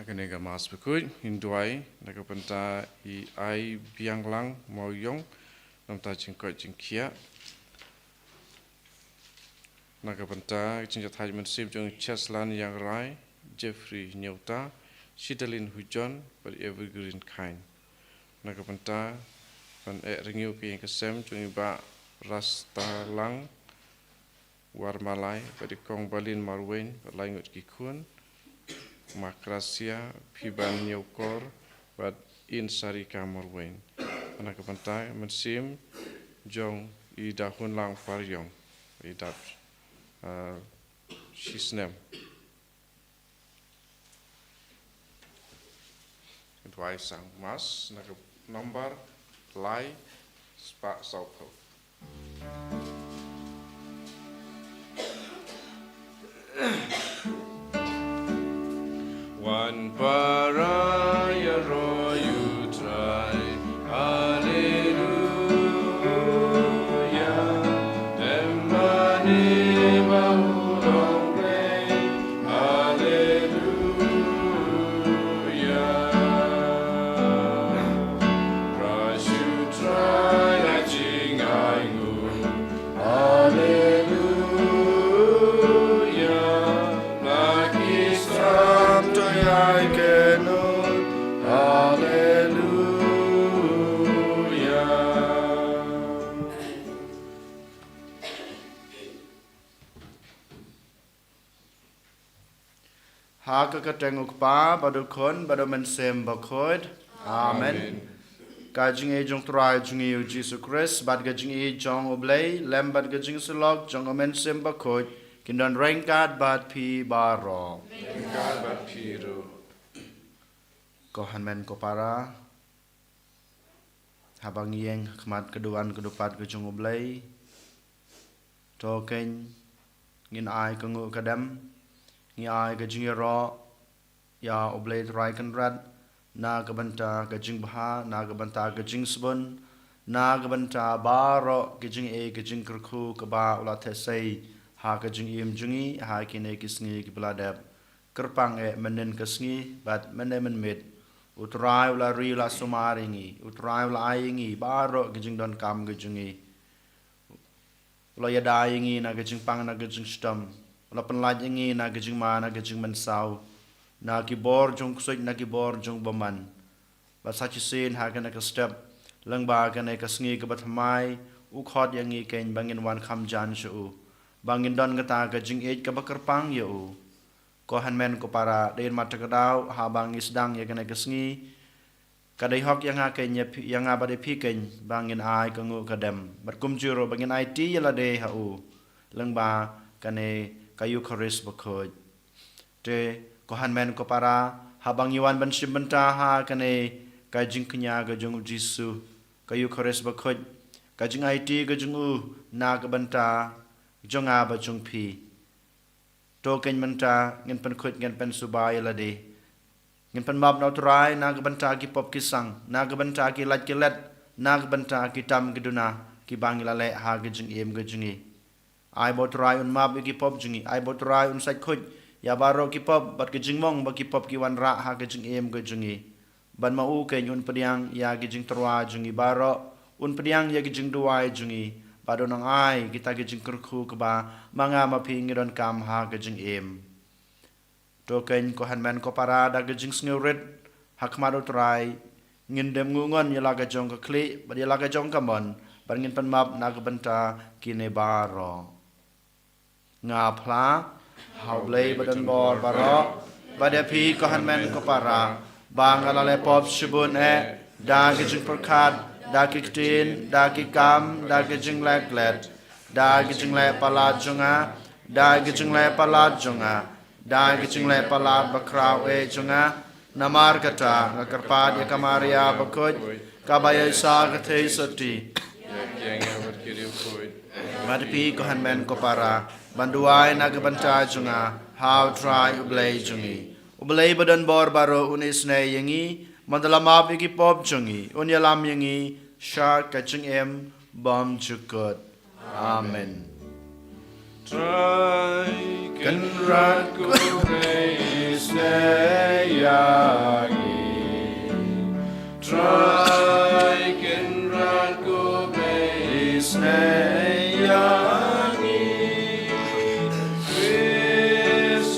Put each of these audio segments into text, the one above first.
Nakanega mas bekut hinduai nakapenta I ai biang lang mau yong nam ta jingkot jingkia nakapenta jingjat hajman sim jong Cheslan yang rai Jeffrey Nyauta Shidalin Hujon ber evergreen kind nakapenta pan ringiu ke yang kesem jong iba rasta lang warmalai ber kong balin marwen ber laingut kikun Makrasia Piban Nyokor Bad Insari Kamorwen Anak kepentai mensim Jong I dahun lang paryong I dap Shisnem Dwai sang mas Nak nomor Lai Spak Saupo One paraya royu try, Hallelujah. Demani bahulong play, Hallelujah. Crush you try, naching aingu, Hallelujah. I cannot, hallelujah. Haka katenguk pa badukon badomen sem bakod. Amen. Kajing e jong trai jong e Jesus Christ bad kajing e jong oblay lem bad kajing sulok jong omen sem bakod kindan rengkat bad pi baro. Rengkat bad pi ro. Kohan men ko para habang yeng kemat keduan kedupat kejung oblay token ngin ai kengu kadam ngi ai kejing ro ya oblay trai kan rad na kabanta kejing baha na kabanta kejing sebon na kabanta baro kejing e kejing kerku keba ulat tesai ha kejing im jungi ha kine kisngi kibladab kerpang e menen kesngi bat menen mit utrai ula ri la sumaringi utrai ula aingi baro kejing don kam kejingi ula ya daingi na kejing pang na kejing stam ula penlajengi na kejing ma na kejing mensau na kibor jong kusoj na kibor jong baman bat sachi sin ha kana ka step lang ba kana ka sngi ka batmai u khot yangi ken bangin wan kham jan shu bangin don kata ka jing ej ka bakar pang yo ko hanmen ko para den matakadaw habang isdang ya kana ka sngi kadai hok yang ha ken yang abade pi ken bangin ai ka ngu kadam bat kum juro bangin ai ti yala de ha u lang ba kane kayu kharis bakhoj te ko hanmen ko para habang iwan ban simbenta ha kane kajing kenya ga jong jisu kayu kharis bakhoj kajing it ga jong u na ga banta jonga ba jong pi to ken menta ngin pen khoj ngin pen subai la de ngin pen mab no trai na ga banta ki pop ki sang na ga banta ki lat ki let na ga banta ki tam ki duna ki bangila le ha ga jing em ga jingi ai bot rai un mab ki pop jingi ai bot rai un sai khoj ya baro ki pop bat ki jingmong ba ki pop ki wan ra ha ki jing em ki jingi ban ma u ke yun pediang ya ki jing terwa jingi baro un pediang ya ki jing duai jingi bado nang ai kita ki jing kerku ke ba manga ma pi ngidon kam ha ki jing em to ken ko han men ko para da ki jing sngurit hak ma do trai ngin dem ngungon ya la ka jong ka kli ba ya la ka jong ka mon ban ngin pan map na ka banta ki ne baro nga phla hau blei badan bor baro bada pi ko han men ko para bang ala le pop shibun e da ki jing perkat da ki tin da ki kam da ki jing lek let da ki jing le pala junga da ki jing le pala junga da ki jing le pala bakraw e junga namar kata ngakarpad ya kamaria bakoj kabaya sa kathe sati Yang berkiri kuit madapi ko han men ko para banduai nagabanta junga how try ublay jungi ublay badan bor baro unis ne yangi mandalamab iki pop jungi unyalam yangi shar kaching em bom chukot amen Try kan ratku isneyangi Try can ratku isneyangi Krisumaku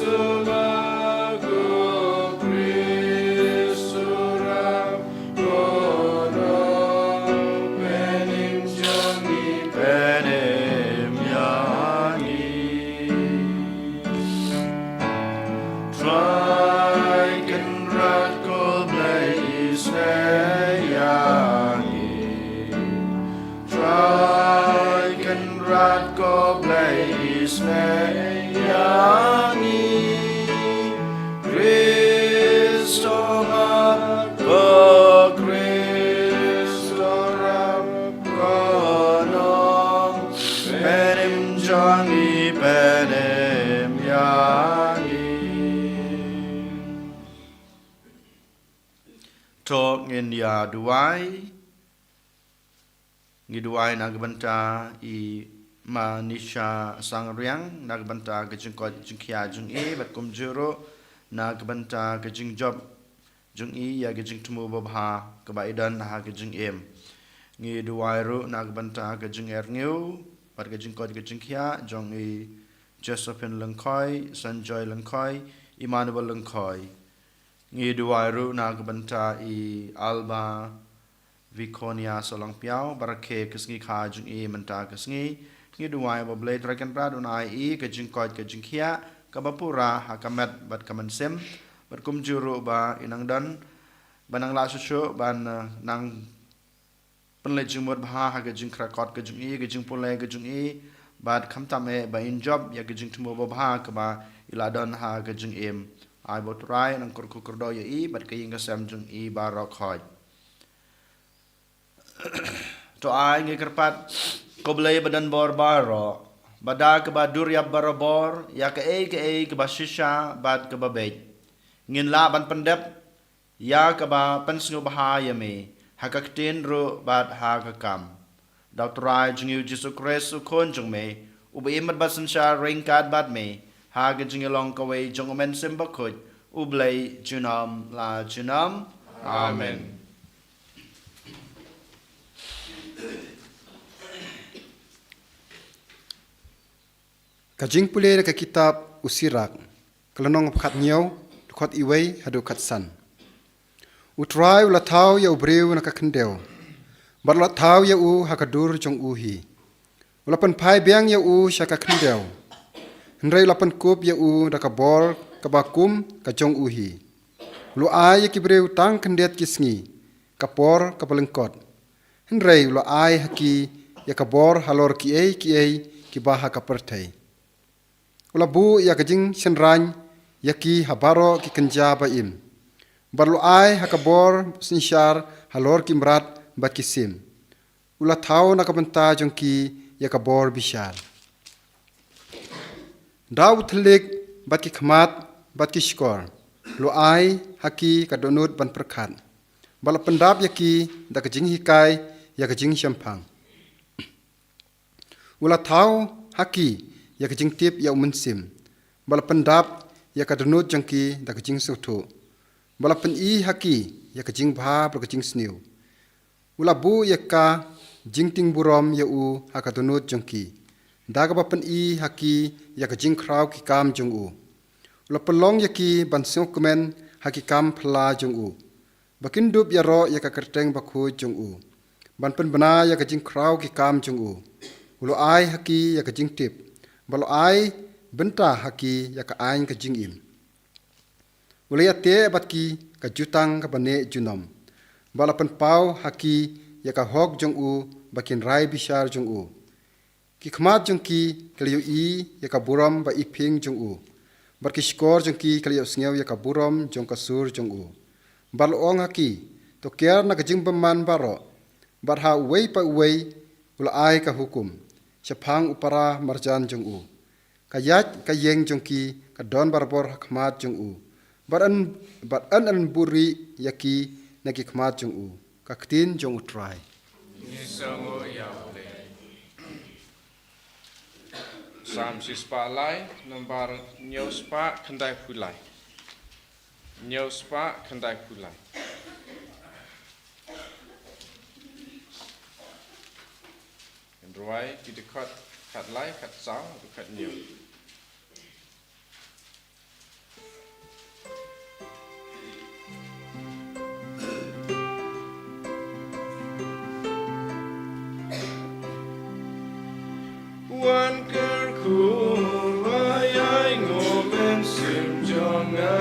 Krisuram Kono Penim Jami penem yangi try kan ratku isneyangi try kan ratku isneyangi Kristo mako Kristo ram kono penem jangi penem yangi Tok ngin ya duai ngiduai nagbanta I manisha sangriang nagbanta kejengkot jengkia jeng bat kumjuro nagbanta kejeng job jeng ya kejeng temu babha kebaidan ha kejeng ngiduai ru nagbanta kejeng ngiu bat kejengkot kejengkia jeng Josephine Lengkoi Sanjoy Lengkoi Emmanuel Lengkoi ngiduai ru nagbanta I Alba Viconia Solang Piao barake kesngi kha jung menta kesngi ngiduai bablay dragon rad unai kejengkot kejengkia kabapura hakamet bat kamensem berkumjuru ba inang dan banang la susu ban nang penle jumur bha ha kejeng krakot kejeng pulai kejeng bat khamtame ba in job ya kejeng tumo ba ka iladon ha kejeng ai botrai nang kurku kurdo ya bat kaying kasam jung barok khoj to ai ngi kerpat koblay badan bor baro bada ke badur ya barabor ya ke bashisha bad ke babej ngin la ban pendep ya ke ba pensngu bahaya me hakaktin ru bad hakakam Dr. Jingu Jesu Christ kon jung me ubi imat basan sha ringkad bad me ha ke jingilong kawe jung men simbakut ublay junam la junam amen Kajing pulih ke kitab Usirak, kelenong kat nyau, dukot iway hadu kat san. Utrai ula tau ya ubriu na kakendeu, barla tau ya u hakadur jong uhi. Ulapan pai biang ya u syaka kendeu. Hendrai ulapan kup ya u dakabor kabakum kajong uhi. Lu ai ya kibriu tang kendet kisngi, kapor kapalengkot. Hendrai ula ai haki ya kabor halor kiai kibaha kapertai. Ulabu ya kajing senrany yaki habaro ki kenja baim. Barlu ai hakabor sinsyar halor kimrat bakisim. Ula tau nakabenta jongki yakabor bishar. Daw telik batki khmat batki skor. Lu ai haki kadonut ban perkat. Bala pendap yaki da kajing hikai ya kajing syampang. Ula tau haki ya kajing tip ya umensim. Bala pendap ya kadonut jangki da kajing sutu. Bala pen I haki ya kajing bha bala kajing sniu. Ula bu ya ka jingting burom ya u hakadonut jangki. Daga ba pen I haki ya kajing kraw ki kam jong u. Ula pelong ya ki ban kemen haki kam phala jong u. Bakin dup ya ro ya ka kerteng bakhu jong u. Ban pen bana ya kajing kraw ki kam jong u. Ulu ai haki ya kajing tip. Balo ai benta haki ya ka ain ka jingim. Ulaya te batki ka jutang ka bane junom. Bala pen pau haki ya ka hok jong u bakin rai bishar jong u. Ki khmat jong ki kaliyo I ya ka buram ba iping jong u. Barki skor jong ki kaliyo sngew ya ka buram jong ka sur jong u. Balo ong haki to kiar na ka jing beman baro. Barha uwei pa uwei ula ai ka hukum. Syapang upara marjan jong u. Kayat kayeng jong ki kadon barbor khmat jong u. Baran an buri yaki naki khmat jong u. Kaktin jong utrai. Sam si spa lai nomor nyau spa kendai pulai. Nyau spa kendai pulai. Yang ruai kita kat lai kat sau kat nyau. Wan kerkur wayai ngomen sim jonga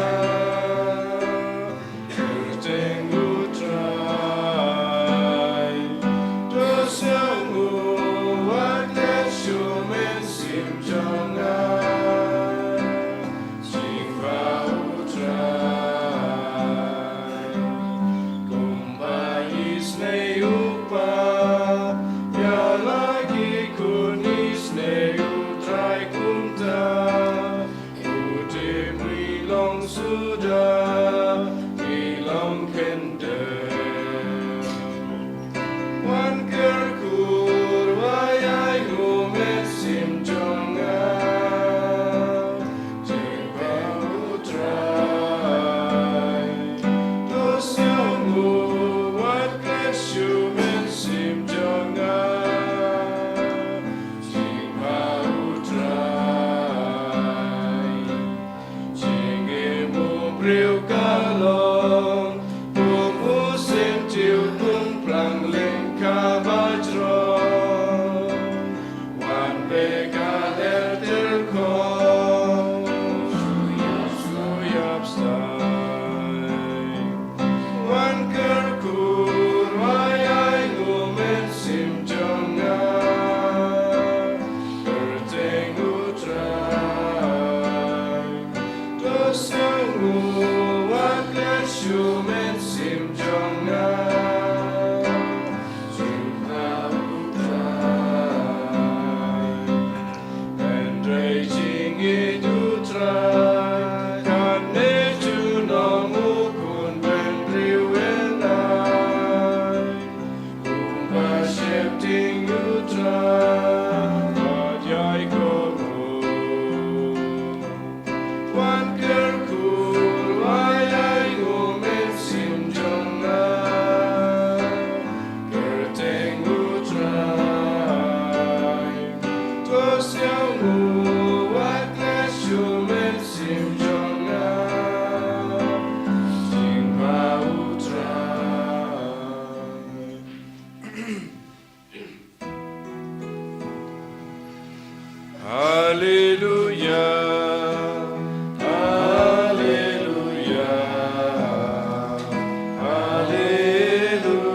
kerteng utrai dos yangu wakne shumen sim jonga jiwa utrai kumbais nei upa ya lagi kunis nei utrai kumta uti milong sudah milong kende wan kerkur wayai ngumet sim jonga jiwa utrai dos yangu wat kesumen sim jonga jiwa utrai jingemu priu kalong kum usim tiu kum plang lengka bajro wan bega terkong suyap stai wan kerkur wayai ngumen sim jonga kerteng utrai dos yangu wakat shumen sim jonga jiwa utrai Andre jingit utrai kane junomu kun ben riwenai kumba shepting utrai wajai komu wan kerkur wayai ngumen sim jonga kerteng utrai dos yangu wakne shumen sim jonga jiwa utrai Hallelujah, Hallelujah, Hallelujah.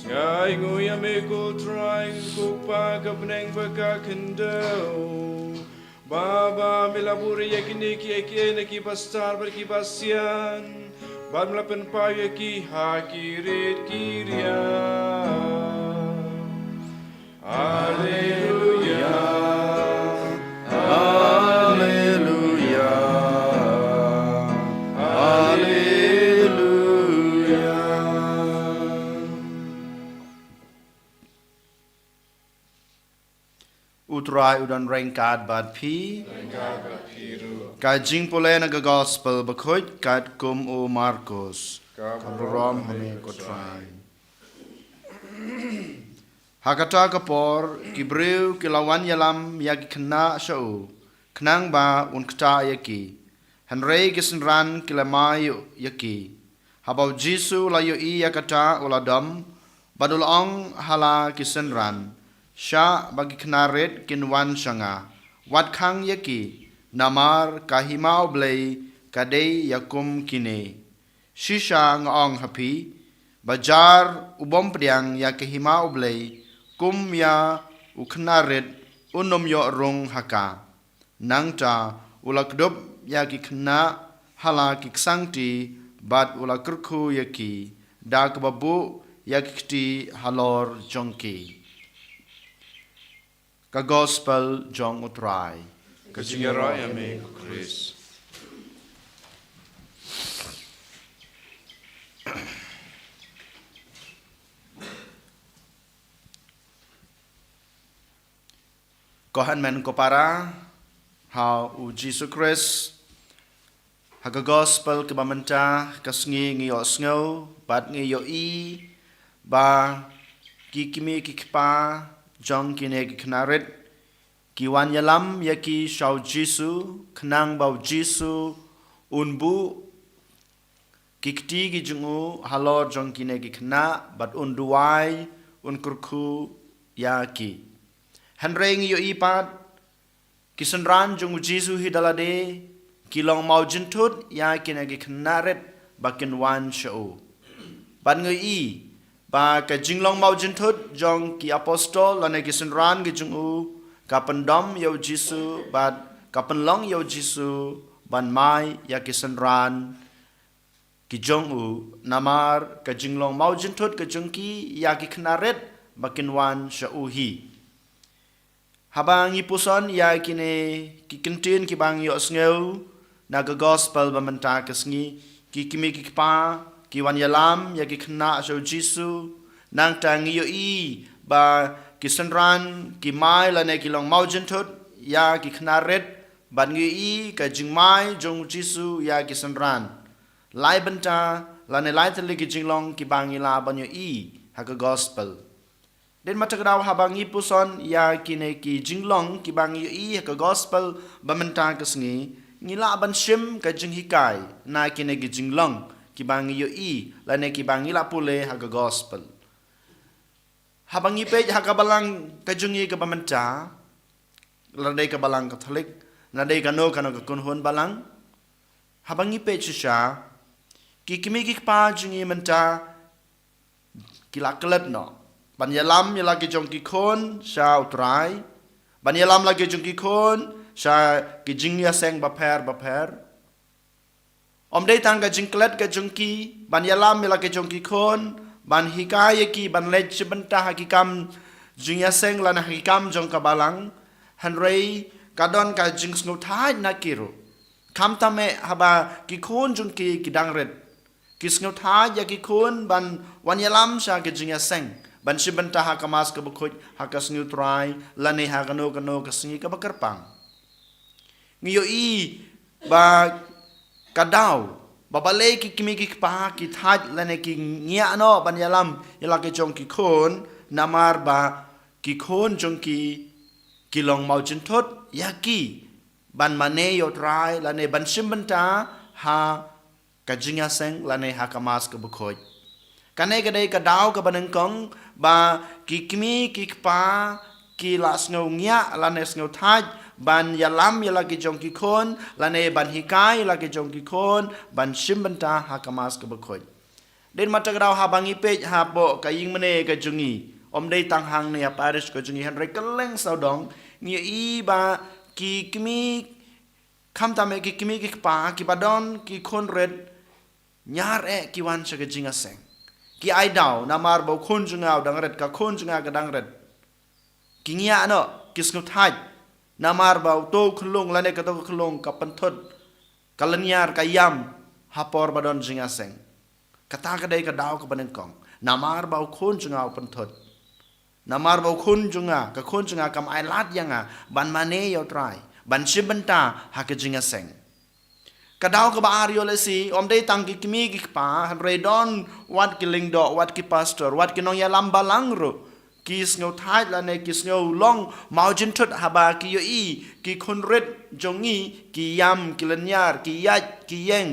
Ngai nguya meko try kupa kapneng baka kendau. Baba milaburi yakini ki neki pastar berkibasian. Bad melapen payu ki hakirit kiria. Hallelujah, Hallelujah, Hallelujah. Utrai udan rengkat bad pi Engkau berpiru, ka jing pole na ga gospel bakhoit kat kum o Marcos kau kabrom hame ko try Hakata kapor kibreu kilawan yalam yagi kena shau knang ba un kta yaki Henry gisenran kilamayo yaki habau Jisu layo I yakata uladam badul ong hala kisenran sha bagi knaret kinwan shanga wat khang yaki namar kahimau blei kadei yakum kine shisha ngong hapi bajar ubom priang yakihimau blei kum ya uknaret unom yo rong haka nangta ulakdop yaki kna hala kiksangti bat ulakurku yaki dak babu yakti halor jongki ka gospel jong utrai kejingara yame Chris. Kohan men ko para how u Jesus Christ haga gospel ke bamenta kasngi ngi yo sngo bat ngi yo I ba ki kimi ki kpa jong kine ki knaret ki wan yalam ya ki shau Jesu knang bau Jesu unbu ki kti ki jungu halor jong kine ki kna bat unduai unkurku ya ki hanreng yo I pat kisenran jong Jesu hidalade kilong mau jentut ya kine ki knaret bakin wan shau ban ngi I ba ka jinglong mau jentut jong ki apostol lane ki senran ki jungu ka pendom yo Jesu bat ka penlong yo Jesu ban mai ya ki senran ki jong u namar ka jinglong mau jentut ka jongki ya ki knaret bakin wan shau hi habang ipuson ya kine ki kentin ki bang yo sneu na ga gospel ba menta kasngi ki kimi ki pa ki wan yalam ya ki khna so Jesu nang tang yo I ba ki senran ki mai la ne ki long mau jentut ya ki khna ret ban ngi I ka jing mai jong Jesu ya ki senran lai benta la ne lai tele ki jing long ki bang ila ban yo I ha ga gospel den matagraw habang ipuson ya kine ki jinglong ki bang yo I ha ga gospel ba menta kasngi ngila ban shim ka jing hikai na kine ki jinglong ki bang yo I la ne ki bang ila pule ha ga gospel habang ipe ha ka balang ka jungi ka bamenta la dei ka balang katolik na dei ka no ka kunhon balang habang ipe chisha ki kimi ki pa jungi menta kila kelep no ban yalam ya lagi jong ki khon sha utrai ban yalam lagi jong ki khon sha ki jing ya seng ba pher om dei tang ka jing klet ka jong ki ban yalam ya lagi jong ki khon ban hikaya ki ban lech benta hakikam jing ya seng lana hakikam jong ka balang hanrei kadon ka jing sngo thai na kiro kam tame haba ki khon jong ki dangret ki sngo thai ya ki khon ban wan yalam sha ki jing ya seng ban shibenta hakamas ka bukhoj hakas neutrai lane hakano kano kasingi ka bakarpang ngiyo I ba kadaw babale ki kimi ki pa ki thaj lane ki ngia no ban yalam ilake jong ki khon namar ba ki khon jong ki long mau jintot yaki ban mane yo trai lane ban shimbenta ha kajinga seng lane hakamas ka bukhoj kane kadai kadaw ka banengkong ba ki kimi ki pa ki las ngau ngia lane ngau thaj ban yalam yalagi jong ki khon lane ban hikai lagi jong ki khon ban shimbenta hakamas ka bakhoj den matagraw habangi pej hapo kaying mene ka jungi om dei tang hang ne parish ka jungi hanre keleng saudong ngi I ba ki kimi kham tame ki kimi ki pa ki badon ki khon red nyar ki wan sa ka jinga seng ki ai daw namar bo khon junga dang red ka khon junga ka dang red ki ngia no kisnu thaj namar ba to khulung lane ka to khulung ka panthot kalanyar ka yam hapor badon jinga seng kata ka dei ka daw ka banengkong namar ba khon junga panthot namar ba khon junga ka khon junga kam ai lat yanga ban mane yo trai ban shibenta ha ka jinga seng kadaw ka ba aryo lesi om dei tang ki kimi ki pa redon wat ki lingdo wat ki pastor wat ki nong ya lambalang ro ki sngo thai la ne ki sngo long mau jin thut haba ki yo I ki khonret jongi ki yam ki lanyar ki yat ki yeng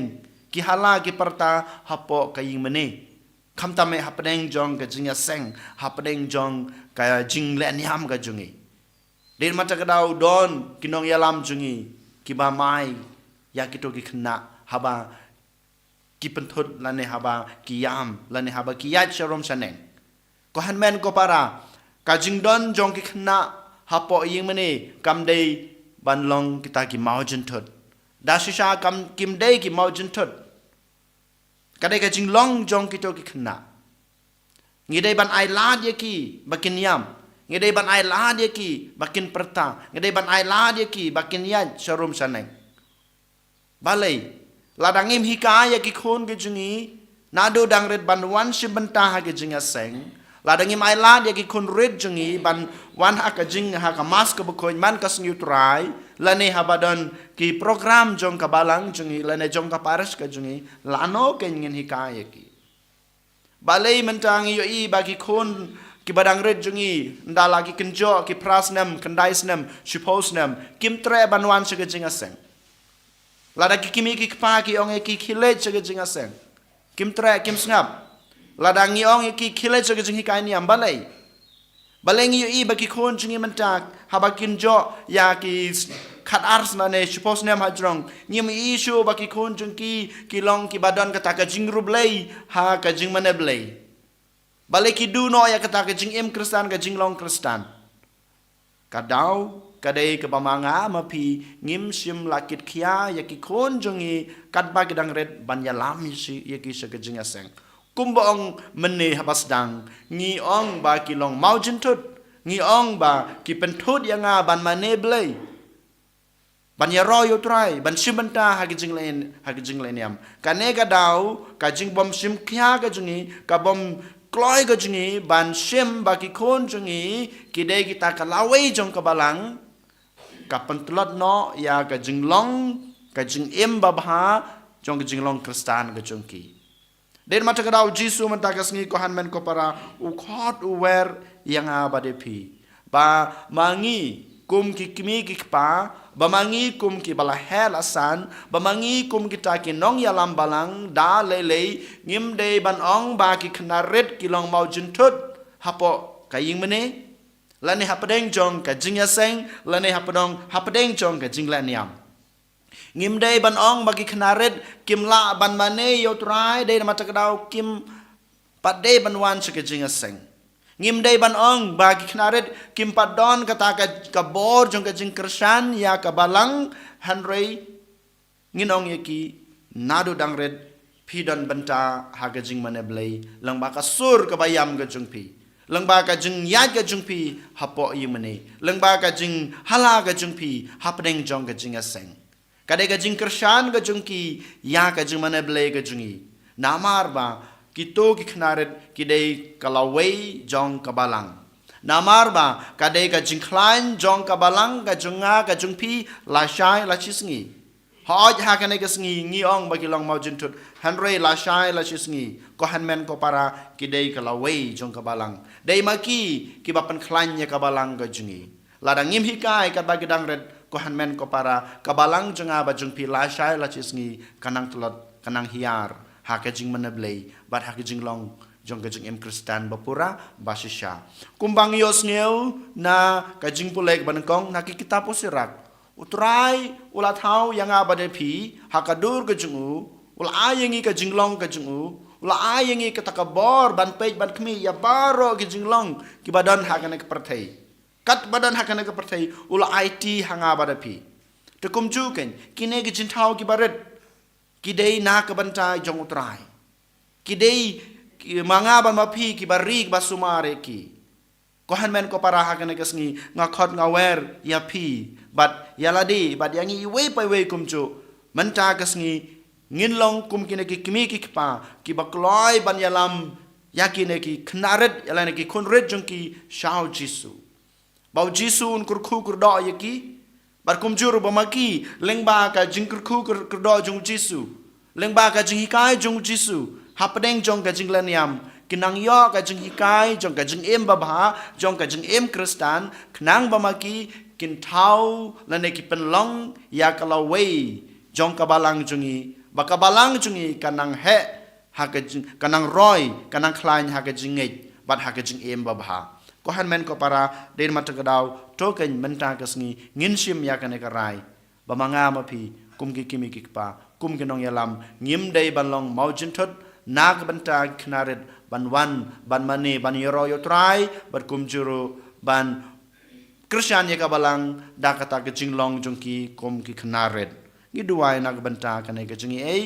ki hala ki parta hapo kaying mene kham tame hapdeng jong ka jinga seng hapdeng jong ka jing len yam ka jongi den mata kadaw don ki nong ya lam jongi ki ba mai ya kito ki khna haba ki penthut lane haba ki yam lane haba ki yat sharom saneng ko hanmen ko para ka jingdon jong ki khna hapo ying mane kam dei ban long kita ki mau jentut da shisha kam kim dei ki mau jentut kadai ka jinglong jong kito ki khna ngi dei ban ai la ye ki bakin yam ngi dei ban ai la ye ki bakin perta ngi dei ban ai la ye ki bakin yat sharom saneng balai ladang im hikaya ki khon ke jungi nado dang red ban wan shibenta ha ke jinga seng Ladangi mailan ya ki kunrid jungi ban wan haka jing haka mas ka bukoy man kas nyutrai lane habadon ki program jong ka balang jungi lane jong ka pares ka jungi lano ken ngin hikaya ki balai mentangi yo i bagi kun ki badang red jungi ndala ki kenjo ki prasnam kandaisnam shiposnam kim tre banwan sega jinga seng lada ki kimi ki pa ki ong ki khile sega jinga seng kim tre kim snap ladang ngi ong ki khile sega jingi kai ni ambalai balai ngi yo i bagi kun jungi mentak habakin jo ya ki khat ars na ne shiposnam hajrong nyim isu bagi kun jungi ki long ki badan kata ka jingru blai ha ka jing mane blai balai ki du no ya kata ka jing im kristan ka jing long kristan kadau kadai ke pamanga mapi ngim sim lakit kia ya ki kon jongi kat ba gedang red banya lami si ya ki sa ka jing aseng kumbong mene habasdang ngi ong ba ki long mau jintut ngi ong ba ki pentut yang ban mane blai ban ya royo trai ban simenta ha ki jing len yam kane ka dau ka jing bom sim kia ka jongi ka bom kloi ka jungi ban sim baki kon jungi kidai kita kalawai jong kabalang kapentlot no ya ka jinglong ka jing im babha jong ka jinglong kristan ka jongki den mata ka dau jisu mata ka sngi ko hanmen ko para u khot u wer yang abade pi ba mangi kum ki kimi ki pa ba mangi kum ki bala hel asan ba mangi kum kita ki nong ya lam balang da lele ngim de ban ong ba ki knaret ki long mau jintut hapo kaying mene lane hapadeng jong ka jingya seng lane hapadeng jong ka jingla niam ngim de ban ong ba ki knaret kim la ban mane yo trai de mata ka dau kim pat de ban wan ka jingya seng ngim dei ban ong bagi knaret kim padon kata ka bor jong ka jing kersan ya ka balang hanrei nginong yaki nadu dangret pidon benta haga jing maneblei lang ba ka sur ka bayam ga jung pi lang ba ka jing yat ga jung pi hapo yimane lang ba ka jing hala ga jung pi hapdeng jong ga jing aseng kadai ga jing kersan ga jung ki ya ka jing maneblei ga jungi namar ba kito ki knaret kidai kalawai jong kabalang namar ba kadai ka jingklan jong kabalang ka junga ka jungpi la shai la chisngi hoj ha kanai ka sngi ngi ong ba kilong mau jintut hanrei la shai la chisngi ko hanmen ko para kidai kalawai jong kabalang dei maki ki bapan klan nya kabalang ka jungi ladang ngim hikai ka bagi dang red ko hanmen ko para kabalang junga ba jungpi la shai la chisngi kanang telot kanang hiar haka jing manablay bat haka jing long jong ka jing im kristan bapura basisya kumbang yos ngeu na ka jing pulek banengkong na ki kita posirak utrai ulat hau yang abade pi haka dur ka jungu ula ayengi ka jing long ka jungu ula ayengi ka takabor ban pej ban kmi ya baro ki jing long ki badan haka na pertai kat badan haka na pertai ula it hanga abade pi te kumju ken kine ki jin thau ki baret kidai na kabantai jong utrai kidai manga ban mapi ki barik basumare ki ko hanmen ko para hakane kasngi ngakot ngawer ya pi bat yaladi bat yangi we pai we kumchu menta kasngi nginlong kum kine ki kimi ki pa ki bakloi ban yalam yakine ki knaret yalane ki kunret jong ki shao jisu bau jisu un kurku kurdo yaki barkum juru bamaki lengba ka jingkurku kerdo jung jisu lengba ka jinghikai jung jisu hapdeng jong ka jinglaniam kinang yo ka jinghikai jong ka jing em babha jong ka jing em kristan knang bamaki kin thau lane ki penlong ya kalawei jong ka balang jungi baka balang jungi kanang he haka kanang roy kanang klain haka jingej bat haka jing em babha ko hanmen ko para den matagadaw token menta kasngi nginsim yakane karai bamanga mapi kumki kimi kikpa kumki nong yalam ngim dei banlong maujintot nag banta knaret banwan ban mane ban yoro yotrai bar kumjuru ban krisyan yakabalang dakata ke jinglong jongki kumki knaret ngiduai nag banta kane ke jingi ei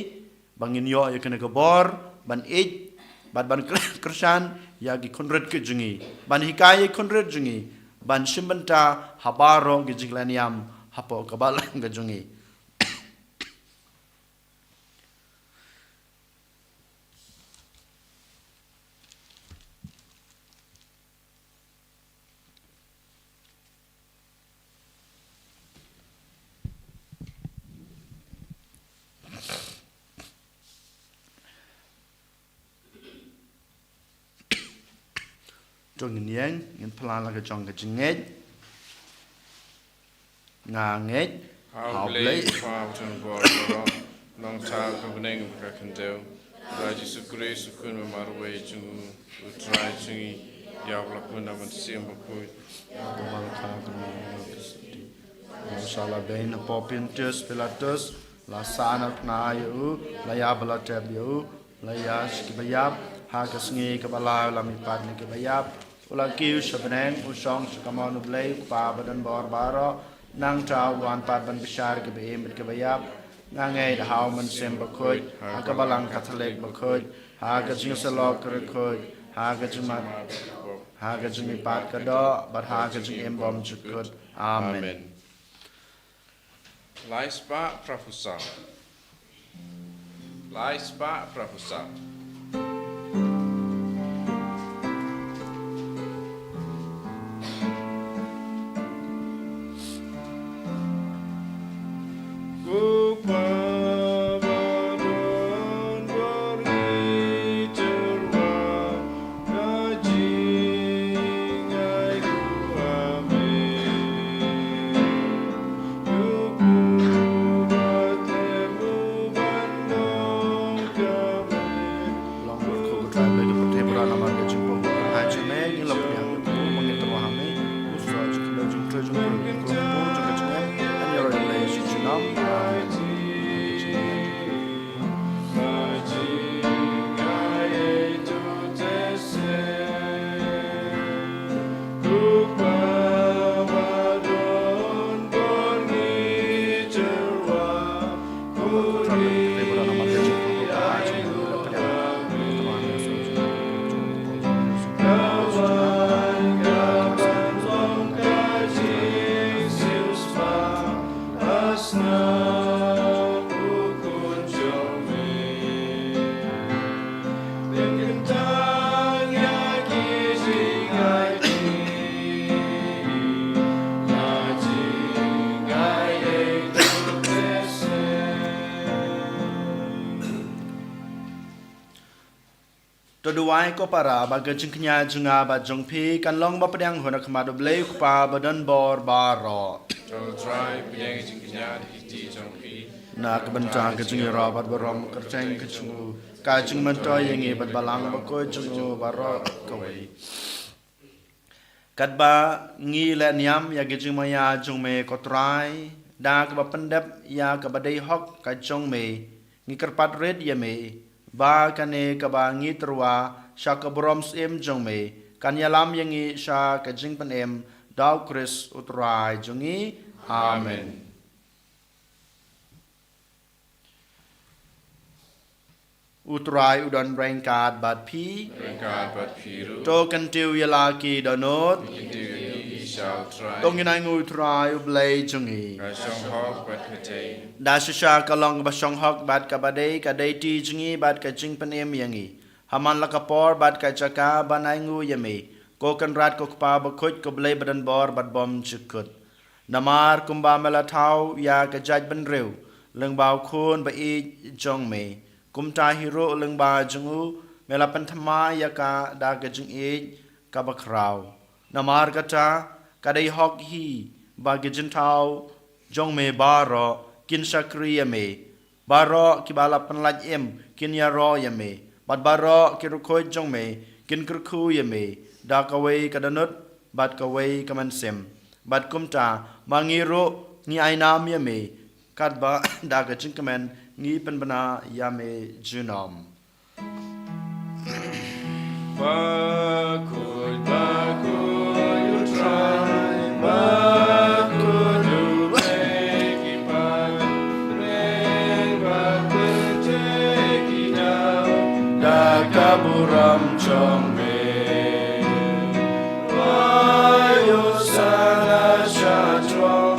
bangin yo yakane ke bor ban ej bat ban krisyan yagi konred ke jungi ban hikaye konred jungi ban simbenta habaro ke jinglaniam hapo kabalang ke jungi Trung ngin plan la ka jong ka jingej nga ngej How blade fountain board long time company ka kandel. Raji su grace su kun ma marwe chung utrai chung ya la kun na man sim ko Tumal ka Sala bain popintus pilatus la sanat na yu la ya bala tab yu la ya skibayab ha ka sngi ka bala la mi pat ni ka bayab ula kiu shabneng usong shakamon blay pa badan bor baro nang tra wan pat ban bishar ka be mit ka bayab nangay da haw man sem ba khoj ha ka balang catholic ba khoj ha ka jing salok ka khoj ha ka juma ha ka jumi pat ka do bat ha ka jing em bom chukut amen Laispa Prafusa. Laispa Prafusa. Doduai ko para baga jingknya junga ba jongpi kan long ba pedang hona kemado blay pa badan bor baro Jong try pedang jingnya hiti jongpi. na kebentang ke jungi rabat barom kerceng ke jungu ka jing manto yengi bat balang ba ko jungu baro kawai kat ba ngi le niam ya ge jing maya jung me kotrai da ka ba pendep ya ka ba dei hok ka jong me ngi kerpat red ya me ba kane ka ba ngi terwa sha ka broms em jong me kan yalam yengi sha ka jing pan em daw kris utrai jungi amen utrai udon rengkat bat pi Rengkat bat piru. to kan tiu yalaki donot Into he shall try. tong inai ngu utrai ublay jungi Kashong hog bat kate. da sha ka long ba shong hok bat ka badai ka dai ti jungi bat ka jing pan em yangi haman la ka por bat ka chaka banai ngu yami ko kan rat ko pa ba khoj ko blay badan bor bat bom chukut namar kumba mela thau ya ka jaj ban rew leng baw khun ba i jong me kum ta hero leng ba jungu mela pan thama ya ka da ka jing e ka ba kraw namar ka ta ka dai hok hi ba ge jin thau jong me ba ro kin sakriya me ba ro ki ba la pan laj em kin ya ro ya me bat ba ro ki ru khoj jong me kin kru khu ya me da ka we ka danut bat ka we ka man sem bat kum ta mangiro ni ai nam ya me kat ba da ka jing ka man ngi pan bana ya me junom Bakud, you try. Bakud, you make it back. Bring back the take it down. da ka buram chong me Wayo sana shatron.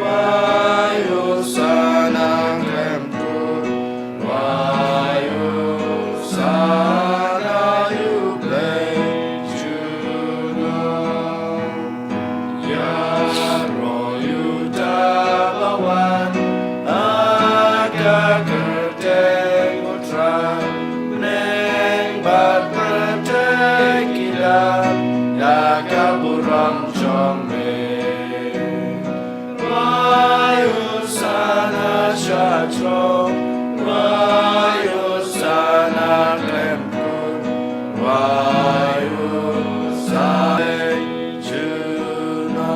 Wayo sana kremtur. Wayo sana you play juno. Yaro you dabawan. Aga kerteng utram. Neng bat kerteng kilam. trong mê Vayu sana cha trong Vayu sana klem kun Vayu sana junom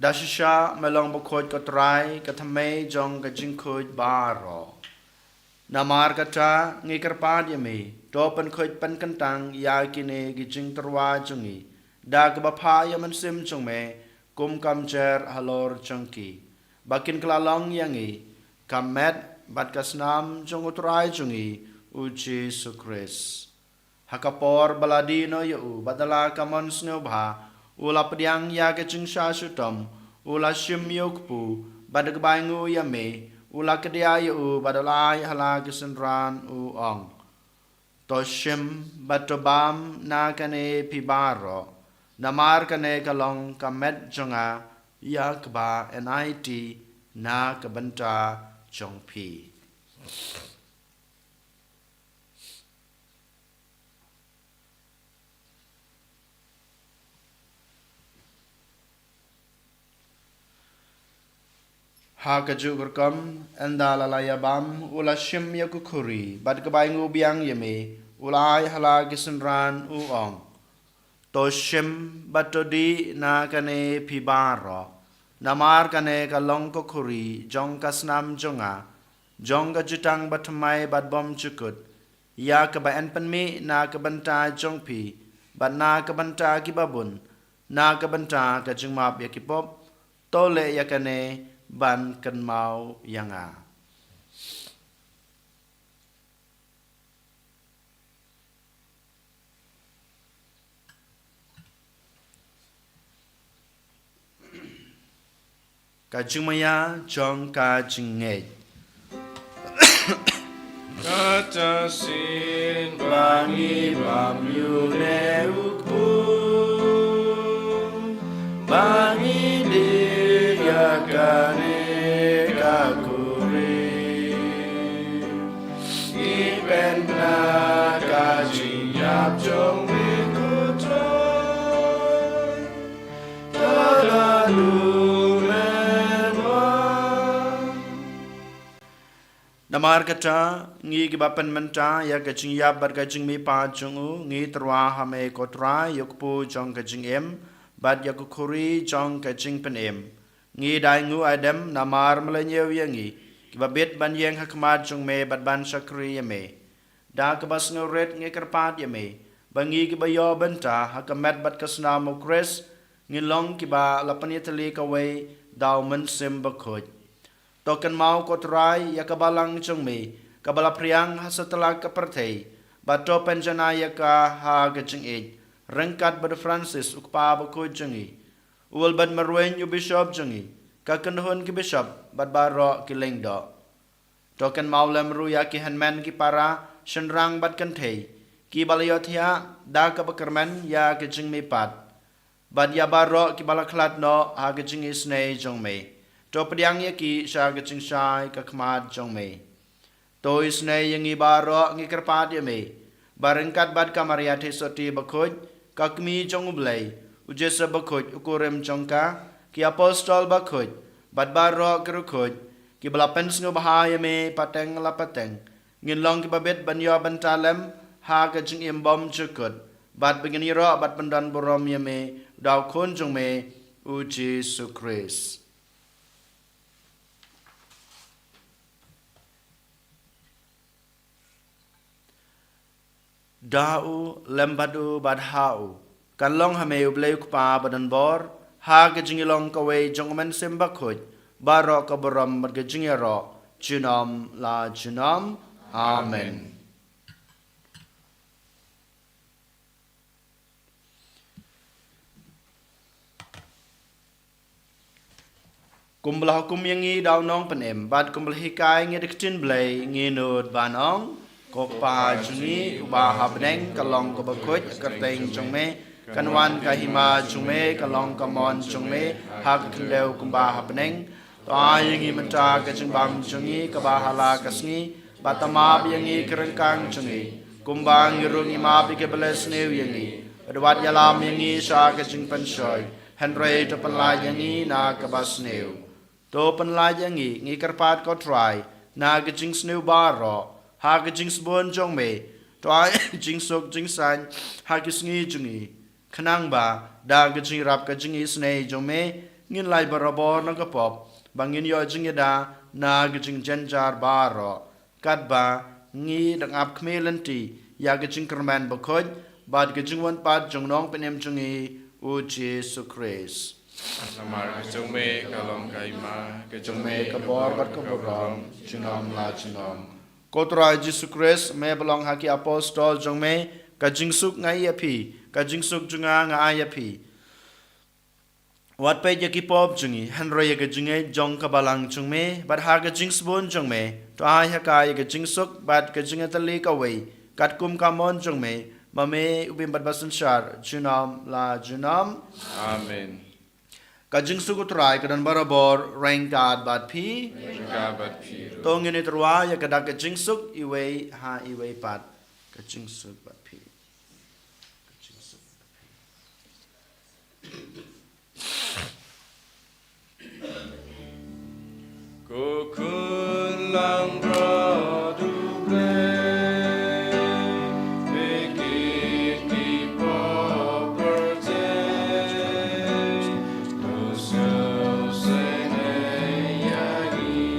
Dasha melong bukod kotrai katame jong kajing kod baro Namar kata ngikar yami dopen kod pen kentang ya kine gijing terwa jungi da kebapa yaman sim jong me kum kamjer halor jongki bakin kelalong yangi kamet bat kasnam jong utrai jungi uji sukris hakapor baladino yu badala kamon snobha ula pediang ya kecing syasutom ula shim yokpu badag baingu yame ula kedia yu badalai hala kesenran ong toshim batobam na kane pibaro namar kane kalong kamet jonga ya kba nit na kabanta jongpi ha kaju berkam enda lalaya bam ula shim yakukuri bad kebaingu biang yeme ulai hala kisenran uong to shim batodi na kane pibaro namar kane kalong kokuri jong kasnam jonga jong kajutang batamai bad bom cukut ya kebaen penmi na kebanta jongpi bad na kebanta kibabun na kebanta kajung map yakipop tole yakane ban kan mau yanga kajumaya jong kajinge Kata sin bangi bamyune ukbu bangi dia kane kakuri ipen na kajinyap jong mikutoy talalu Namar kata ngi gibapan menta ya kajing yap bar kajing mi pa jungu ngi terwa hame kotra yukpu jong kajing em bad yakukuri jong kajing pen em ngi dai ngu adam namar melenyew yangi kibabit ban yang hakmat jong me bad ban sakri yame da kebas ngoret ngi kerpat yame bangi kibayo benta hakamet bad kasna mukres ngi long kiba lapanitali kawai daw men sim bakoj Token mau kotrai ya kabalang jongme kabala priang hasetelah kepertei bato penjana ya ka ha gejeng ej rengkat bad Francis ukpa bako jengi ul bad marwen yu bishop jengi ka kendhon ki bishop bad baro ki lengdo token mau lemru ya ki hanman ki para shenrang bad kentei ki balayothia da ka bakerman ya gejeng me pat bad ya baro ki balaklat no ha gejeng isne jongme To pediang yaki sya gacing syai kakmad jong me. To isne yang ibaro ngi kerpat ya me. Barengkat bad kamariate soti bakoj kakmi jong ublay. Ujesa bakoj ukurem jongka ki apostol bakoj. Bad baro kerukoj ki balapen sngo bahaya me pateng la pateng. Ngin long ki babet banyo bantalem ha gacing imbom cukut. Bad benginiro bad pendan borom ya me. Daw kun jong me uji sukris. Dau lembadu badhau kan long hame ublay kupa badan bor ha gejingilong kawe jongmen sembakoj baro kabaram margejingero junam la junam amen kumbelah hukum yangi daw nong penem bad kumbelah hikai ngedektin blay nginod banong Kopa jungi ubah habneng kalong ko bakoj kerteng jongme kanwan kahima jongme kalong kamon jongme hak kendeu kumbah habneng toa yangi menta kajing bam jungi kabahala kasngi batama yangi kerengkang jungi kumbang yurungi ma bi kebeles new yangi adwat yalam yangi sha kajing penshoy henry to penla yangi na kabas new to penla yangi ngi kerpat ko try na kajing snew baro ha kajing sbon jong me toa jing sok jing san ha kisngi jungi khanang ba da kajing rap kajing isne jong me ngin lai barabor nang kapop bangin yo jing da na kajing janjar baro kat ba ngi dang ap khmelenti ya kajing kerman bakhoj bad kajing wan pat jong nong penem jungi u Jesu Christ Namar kejong me kalong kaima kejong me kabor bat kaboram jinam la jinam kotra Jesu Christ me belong haki apostol jong me kajing suk ngai api kajing suk junga ngai api wat pe yaki pop jungi hanro ya kajing jong kabalang jong me bat ha kajing sbon jong me to ai ha ka ya kajing suk bat kajing tali ka wei kat kum kamon jong me mame ubim bat basan shar junam la junam Amen. kajing suk utrai kadan barabor rengkat bat pi Kabat piru. tong ini terwa ya kada kajing suk iwei ha iwei pat kajing suk bat pi kajing suk Kukun lang rodu ble Mikit ki popertes Nusul sene yagi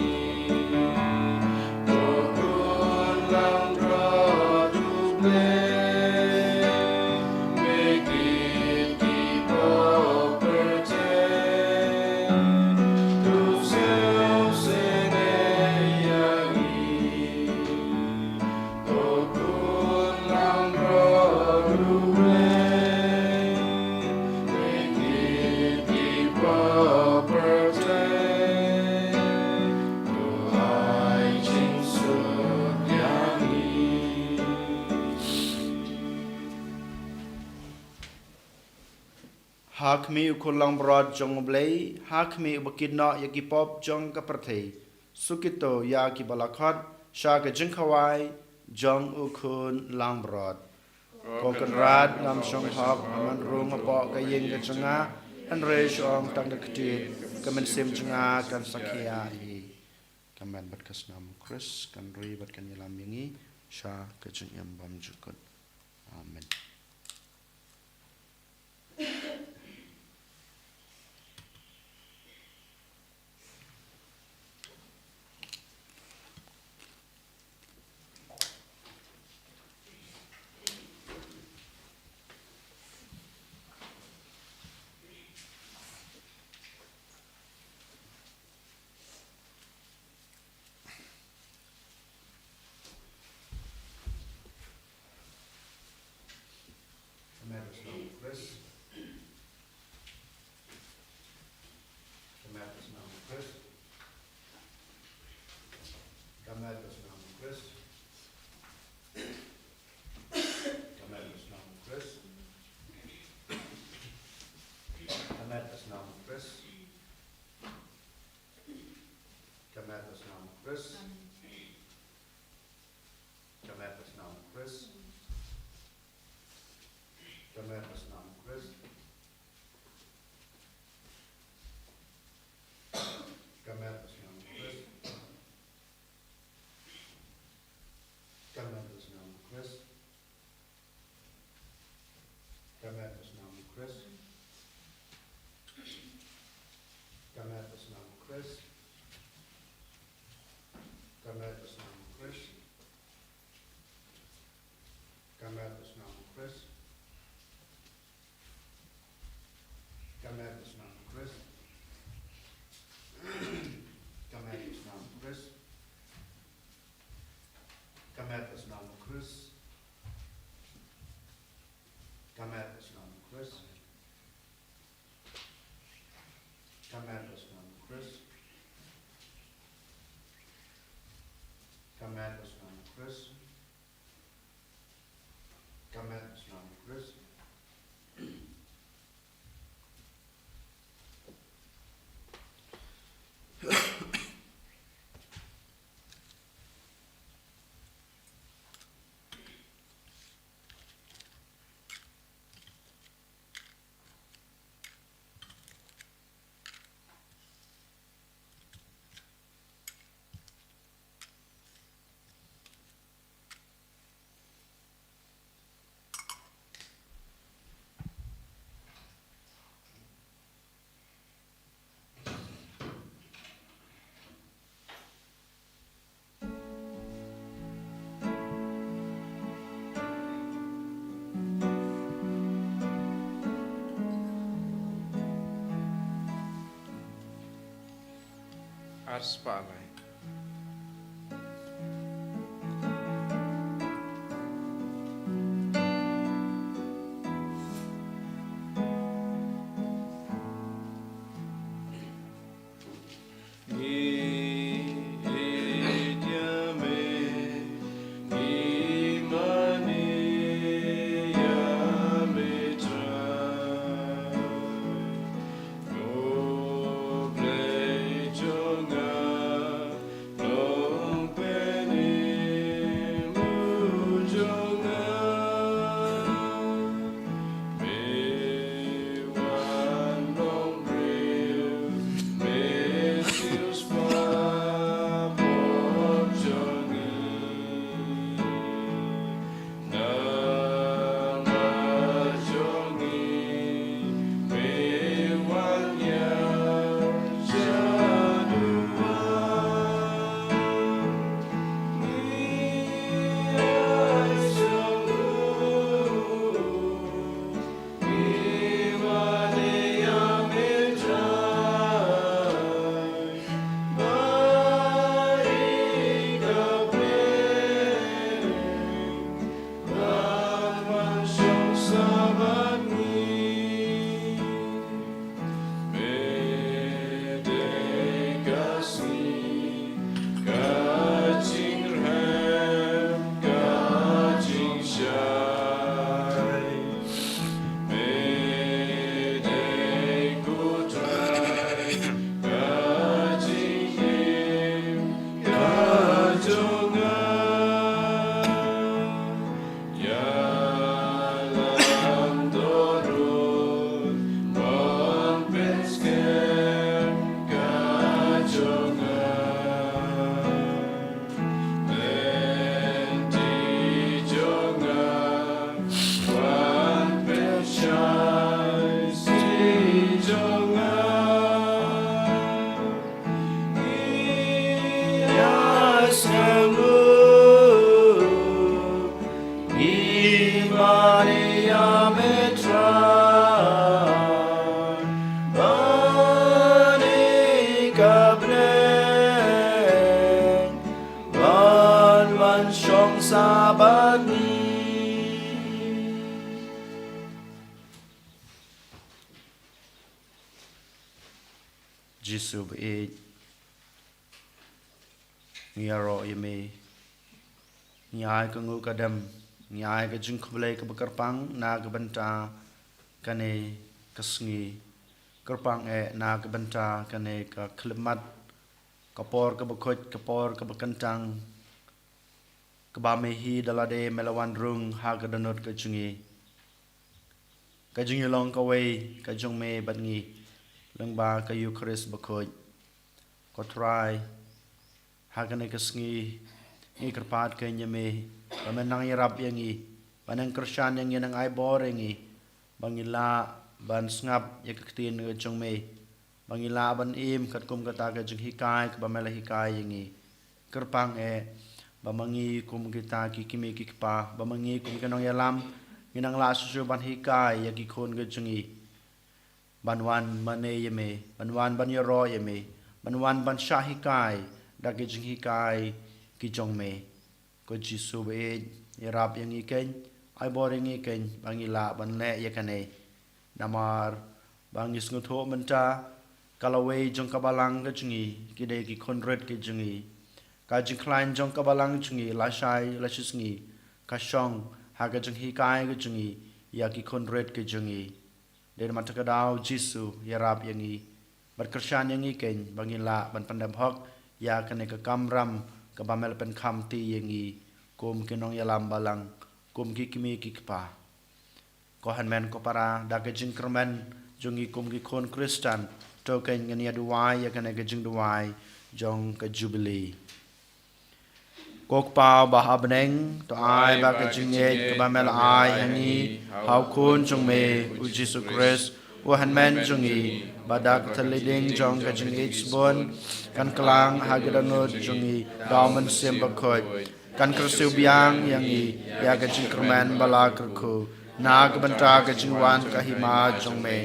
Kukun lang rodu ble Mikit ki popertes Nusul sene yagi Kukun lang rodu ble Mikit ki popertes Tuhai jinsuk yagi hakmi ukulang brod jong blei hakmi ubakid no yaki pop jong kaprathe sukito yaki balakhat sha kajing khawai jong ukun lang brod kokan rad ngam song hak man rung apo kayeng kajanga an re shong tang da kti kamen sim janga kan sakia hi kamen bat kasnam Chris kan ri bat kan yalam yangi sha kajing yam bam jukut amen ars palai. Jisu be ngaro yeme nyai kangu kadam nyai ka jing khlei ka bakarpang na ka banta kane kasngi karpang na ka banta kane ka khlemat kapor ka bakhot kapor ka bakantang ka ba mehi dalade melawan rung ha ka danot ka jungi ka jungi long ka wei ka jung me batngi leng ba ka Eucharist bakhoj ko try hagane kasngi ni karpat ka nyame pamenang yarap yangi panang Christian yang yanang ai boringi bangila ban ngap yaktin ka jongme bangila ban im kat kum kata ka jung hikai ka bamela hikai yangi karpang bamangi kum kita ki kimi ki pa bamangi kum kanong yalam minang la su ban hikai yaki khon ka jungi banwan mane yeme banwan ban yoro yeme banwan ban shahikai dagi jing hikai ki jongme ko Jisu be yarap yang iken ai boring iken bangila ban le yakane namar bangis ngutho menta kalawe jong kabalang ka jungi kide ki konret ki jungi ka jing klein jong kabalang jungi la shai la shisngi ka shong ha ka jing hikai ka jungi ya ki konret ki jungi dari mata kadau Jisu yarap yangi berkersan yangi ken bangila ban pandam hok ya kene ke kamram ke bamel pen kamti yangi kum kenong yalam balang kum ki kimi ki pa ko hanmen ko para da ke jing kermen jungi kum ki kon Kristen to ken ngani aduai ya kene ke jing duai jong ke jubilee kok pa ba habneng to ai ba ka jinge ka ba mel ai hani hau kun jong me u Jisu Christ wa han men jongi badak thaliding jong ka jing bon kan klang hagadanot jongi daman sem ba khoi kan kersiu biang yangi ya ka jing kerman bala kerku na ka banta ka jingwan ka hima jong me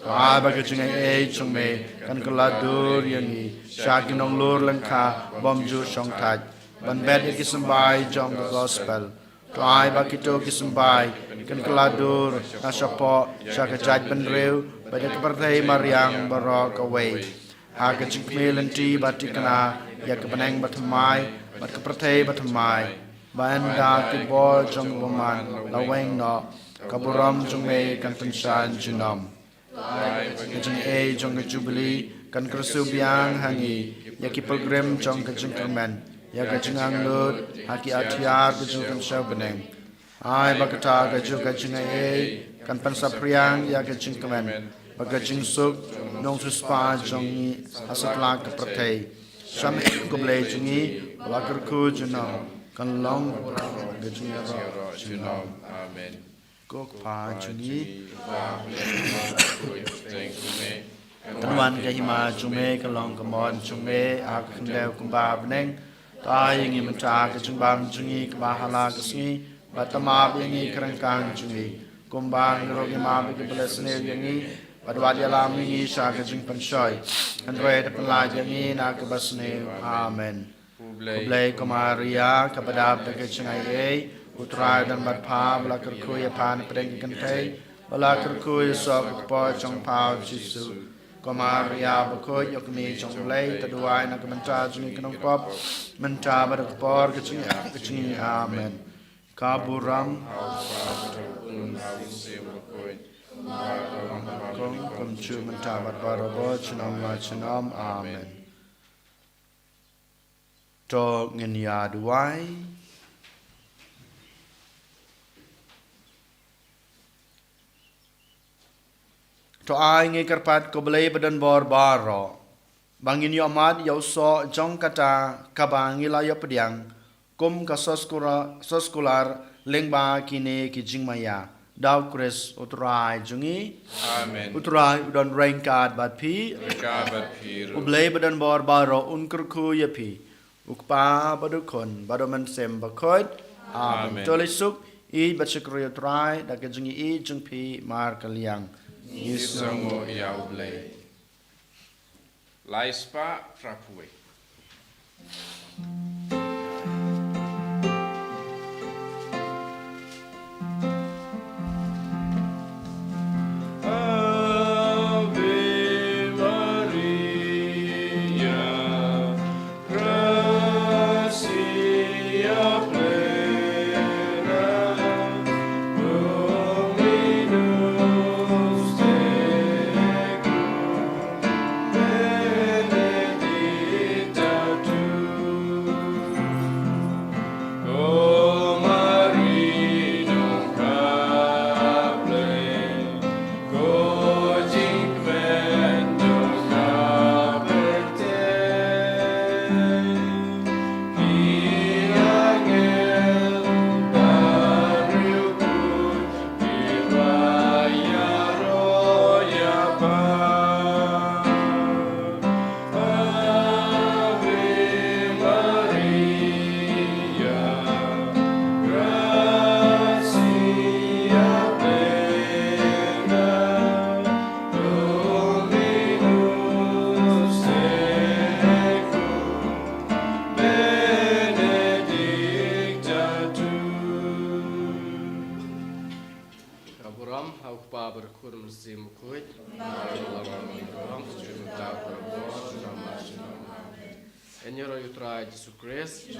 ai ba ka jingai e jong me kan ka la dur yang i sha ki nong lur lang kha bom ju song thaj ban bet ki sambai jong ka gospel to ai ba ki to ki sambai kan ka la dur na sha po sha ka jaj ban reu ba ka parthai mariang baro ka wei ha ka jing melan ti batikana ya ka banang batamai bat ka parthai batamai ban da ki bo jong boman la weng no kaburam jong me kan penshan junam kajeng e jong ka jubilee kan kersu biang hangi ya ki program jong ka jing kermen ya ka jing anglut haki atiar ka jong kan shau beneng ai bakata ka jong ka jing e kan pensa priang ya ka jing kermen baga jing suk nong su spa jong ni asatla ka prathai sam ko ble jing ni bakar ku junam kan long ka jing ro junam amen kok pa juni tanwan ka hima jume ka long ka mon jume ak khndeu kumba bneng tai ngi mata ka jungbam jungi ka bahala ka singi batama bingi krangkang jungi kumbang ro ki ma bi ka blesne yangi badwa dia lam ngi sha ka jing pansoi andre de pala yangi na ka basne amen kublai ko maria ka badab ka chingai e utrai dan bat pha bla kar khoi phan preng kan thai bla kar khoi sok po chong phao jisu ko maria ba khoi yok ni chong lei ta duai na ka manta juni kanong pop manta ba ka por ka chingi amen ka buram kom chu manta ba ba chinam ma chinam amen to ngin ya duai to ai nge karpat ko blei badan bor baro bangin yo amad yo so jong kata kabangi la yo pediang kum ka soskular lengba kine ki jingmaya daw kres utrai jungi amen utrai udon rainkat bat pi ublei badan bor baro unkur ku ya pi ukpa badukon badoman sem bakot amen tolisuk I bachikri utrai da ke jungi I jung pi mar kaliang Isango Yauble Laispa Frapue En Heer, u draait Jesus Christus.